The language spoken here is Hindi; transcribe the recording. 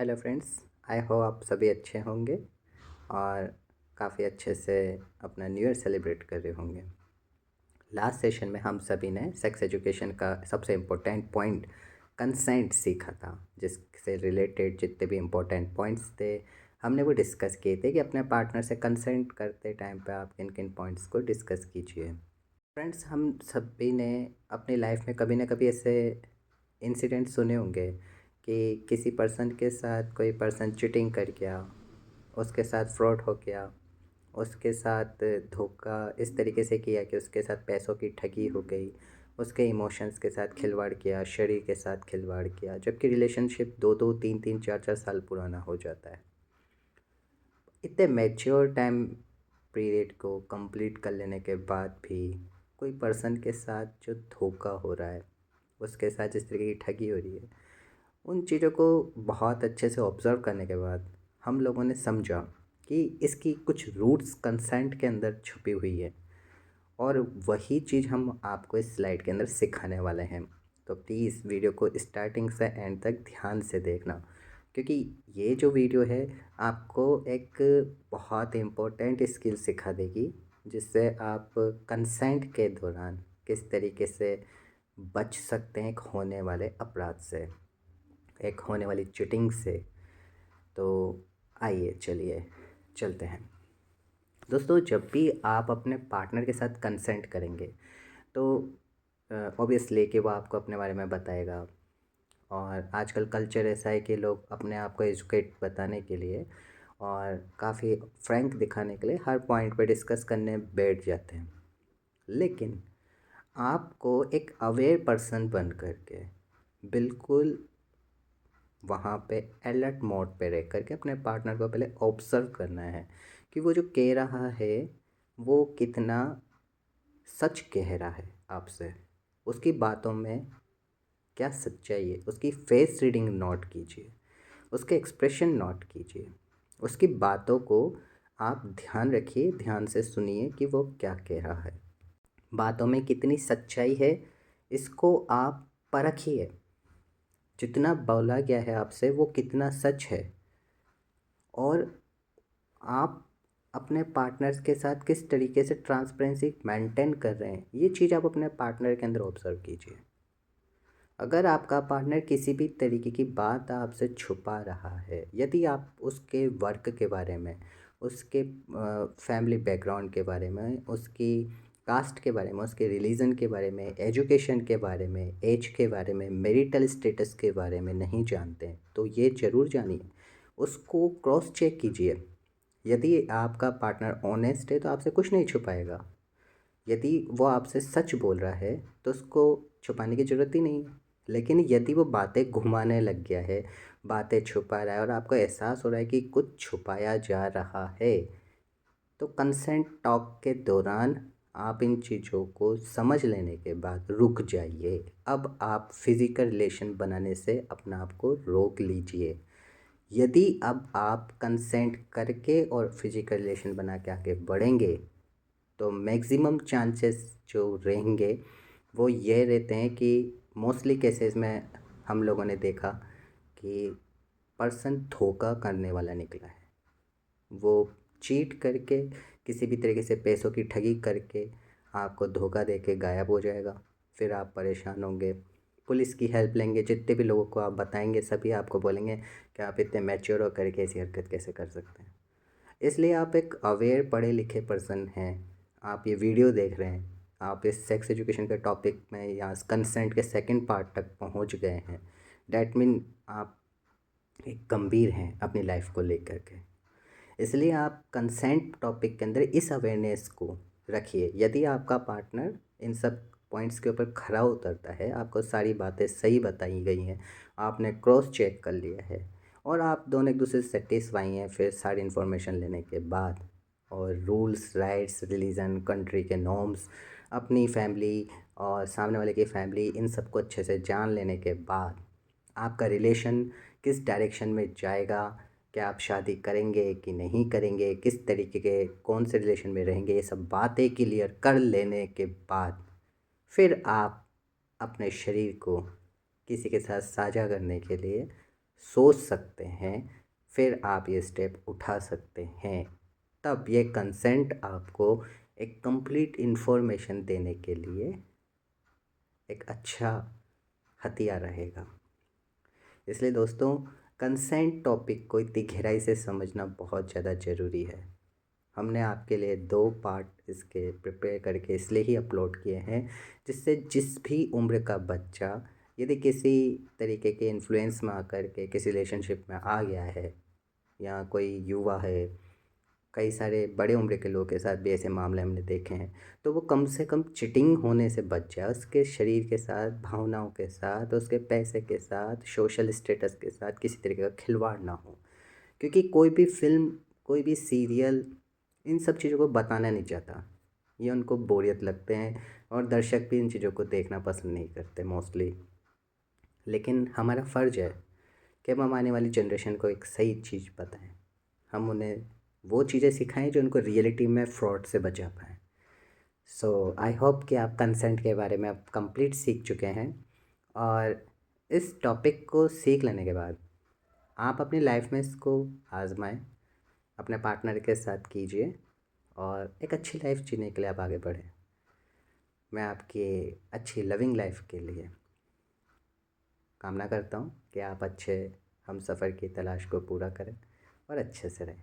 Hello friends. आई होप आप सभी अच्छे होंगे और काफ़ी अच्छे से अपना न्यू ईयर सेलिब्रेट कर रहे होंगे। लास्ट सेशन में हम सभी ने सेक्स एजुकेशन का सबसे इम्पोर्टेंट पॉइंट कंसेंट सीखा था, जिससे रिलेटेड जितने भी इम्पोर्टेंट पॉइंट्स थे हमने वो डिस्कस किए थे कि अपने पार्टनर से कंसेंट करते टाइम पे आप किन किन पॉइंट्स को डिस्कस कीजिए। फ्रेंड्स, हम सभी ने अपनी लाइफ में कभी ना कभी ऐसे इंसिडेंट सुने होंगे कि किसी पर्सन के साथ कोई पर्सन चीटिंग कर गया, उसके साथ फ्रॉड हो गया, उसके साथ धोखा इस तरीके से किया कि उसके साथ पैसों की ठगी हो गई, उसके इमोशंस के साथ खिलवाड़ किया, शरीर के साथ खिलवाड़ किया, जबकि रिलेशनशिप 2-2 3-3 4-4 साल पुराना हो जाता है। इतने मैच्योर टाइम पीरियड को कंप्लीट कर लेने के बाद भी कोई पर्सन के साथ जो धोखा हो रहा है, उसके साथ जिस तरीके की ठगी हो रही है, उन चीज़ों को बहुत अच्छे से ऑब्ज़र्व करने के बाद हम लोगों ने समझा कि इसकी कुछ रूट्स कंसेंट के अंदर छुपी हुई है और वही चीज़ हम आपको इस स्लाइड के अंदर सिखाने वाले हैं। तो प्लीज़ वीडियो को स्टार्टिंग से एंड तक ध्यान से देखना, क्योंकि ये जो वीडियो है आपको एक बहुत इम्पोर्टेंट स्किल सिखा देगी, जिससे आप कंसेंट के दौरान किस तरीके से बच सकते हैं एक होने वाले अपराध से, एक होने वाली चीटिंग से। तो आइए चलिए चलते हैं। दोस्तों, जब भी आप अपने पार्टनर के साथ कंसेंट करेंगे तो ऑब्वियसली कि वो आपको अपने बारे में बताएगा। और आजकल कल्चर ऐसा है कि लोग अपने आप को एजुकेट बताने के लिए और काफ़ी फ्रैंक दिखाने के लिए हर पॉइंट पे डिस्कस करने बैठ जाते हैं। लेकिन आपको एक अवेयर पर्सन बन करके बिल्कुल वहाँ पे अलर्ट मोड पे रह करके अपने पार्टनर को पहले ऑब्ज़र्व करना है कि वो जो कह रहा है वो कितना सच कह रहा है आपसे, उसकी बातों में क्या सच्चाई है। उसकी फेस रीडिंग नोट कीजिए, उसके एक्सप्रेशन नोट कीजिए, उसकी बातों को आप ध्यान रखिए, ध्यान से सुनिए कि वो क्या कह रहा है, बातों में कितनी सच्चाई है, इसको आप परखिए। जितना बोला गया है आपसे वो कितना सच है, और आप अपने पार्टनर्स के साथ किस तरीके से ट्रांसपेरेंसी मेंटेन कर रहे हैं, ये चीज़ आप अपने पार्टनर के अंदर ऑब्जर्व कीजिए। अगर आपका पार्टनर किसी भी तरीके की बात आपसे छुपा रहा है, यदि आप उसके वर्क के बारे में, उसके फैमिली बैकग्राउंड के बारे में, उसकी कास्ट के बारे में, उसके रिलीजन के बारे में, एजुकेशन के बारे में, एज के बारे में, मैरिटल स्टेटस के बारे में नहीं जानते हैं, तो ये ज़रूर जानिए, उसको क्रॉस चेक कीजिए। यदि आपका पार्टनर ऑनेस्ट है तो आपसे कुछ नहीं छुपाएगा। यदि वो आपसे सच बोल रहा है तो उसको छुपाने की ज़रूरत ही नहीं है। लेकिन यदि वो बातें घुमाने लग गया है, बातें छुपा रहा है और आपको एहसास हो रहा है कि कुछ छुपाया जा रहा है, तो कंसेंट टॉक के दौरान आप इन चीज़ों को समझ लेने के बाद रुक जाइए। अब आप फिज़िकल रिलेशन बनाने से अपने आप को रोक लीजिए। यदि अब आप कंसेंट करके और फिज़िकल रिलेशन बना के आगे बढ़ेंगे तो मैक्सिमम चांसेस जो रहेंगे वो ये रहते हैं कि मोस्टली केसेस में हम लोगों ने देखा कि पर्सन धोखा करने वाला निकला है। वो चीट करके किसी भी तरीके से पैसों की ठगी करके आपको धोखा दे के गायब हो जाएगा। फिर आप परेशान होंगे, पुलिस की हेल्प लेंगे, जितने भी लोगों को आप बताएंगे सभी आपको बोलेंगे कि आप इतने मैच्योर होकर के ऐसी हरकत कैसे कर सकते हैं। इसलिए आप एक अवेयर पढ़े लिखे पर्सन हैं, आप ये वीडियो देख रहे हैं, आप इस सेक्स एजुकेशन के टॉपिक में या कंसेंट के सेकंड पार्ट तक पहुंच गए हैं, डैट मीन आप एक गंभीर हैं अपनी लाइफ को लेकर के। इसलिए आप कंसेंट टॉपिक के अंदर इस अवेयरनेस को रखिए। यदि आपका पार्टनर इन सब पॉइंट्स के ऊपर खरा उतरता है, आपको सारी बातें सही बताई गई हैं, आपने क्रॉस चेक कर लिया है और आप दोनों एक दूसरे से सेटिस्फाई हैं फिर सारी इन्फॉर्मेशन लेने के बाद, और रूल्स राइट्स रिलीजन कंट्री के नॉर्म्स अपनी फैमिली और सामने वाले की फैमिली इन सबको अच्छे से जान लेने के बाद आपका रिलेशन किस डायरेक्शन में जाएगा, क्या आप शादी करेंगे कि नहीं करेंगे, किस तरीके के कौन से रिलेशन में रहेंगे, ये सब बातें क्लियर कर लेने के बाद फिर आप अपने शरीर को किसी के साथ साझा करने के लिए सोच सकते हैं, फिर आप ये स्टेप उठा सकते हैं। तब ये कंसेंट आपको एक कंप्लीट इन्फॉर्मेशन देने के लिए एक अच्छा हथियार रहेगा। इसलिए दोस्तों, कंसेंट टॉपिक को इतनी गहराई से समझना बहुत ज़्यादा ज़रूरी है। हमने आपके लिए 2 पार्ट इसके प्रिपेयर करके इसलिए ही अपलोड किए हैं, जिससे जिस भी उम्र का बच्चा यदि किसी तरीके के इन्फ्लुएंस में आकर के किसी रिलेशनशिप में आ गया है, या कोई युवा है, कई सारे बड़े उम्र के लोगों के साथ भी ऐसे मामले हमने देखे हैं, तो वो कम से कम चीटिंग होने से बच जाए। उसके शरीर के साथ, भावनाओं के साथ, उसके पैसे के साथ, सोशल स्टेटस के साथ किसी तरीके का खिलवाड़ ना हो। क्योंकि कोई भी फ़िल्म, कोई भी सीरियल इन सब चीज़ों को बताना नहीं चाहता। ये उनको बोरियत लगते हैं और दर्शक भी इन चीज़ों को देखना पसंद नहीं करते मोस्टली। लेकिन हमारा फ़र्ज़ है कि हम आने वाली जनरेशन को एक सही चीज़ बताएं। हम उन्हें वो चीज़ें सिखाएं जो उनको रियलिटी में फ्रॉड से बचा पाएँ। सो आई होप कि आप कंसेंट के बारे में अब कंप्लीट सीख चुके हैं, और इस टॉपिक को सीख लेने के बाद आप अपनी लाइफ में इसको आज़माएं, अपने पार्टनर के साथ कीजिए और एक अच्छी लाइफ जीने के लिए आप आगे बढ़ें। मैं आपकी अच्छी लविंग लाइफ के लिए कामना करता हूँ कि आप अच्छे हम सफ़र की तलाश को पूरा करें और अच्छे से रहें।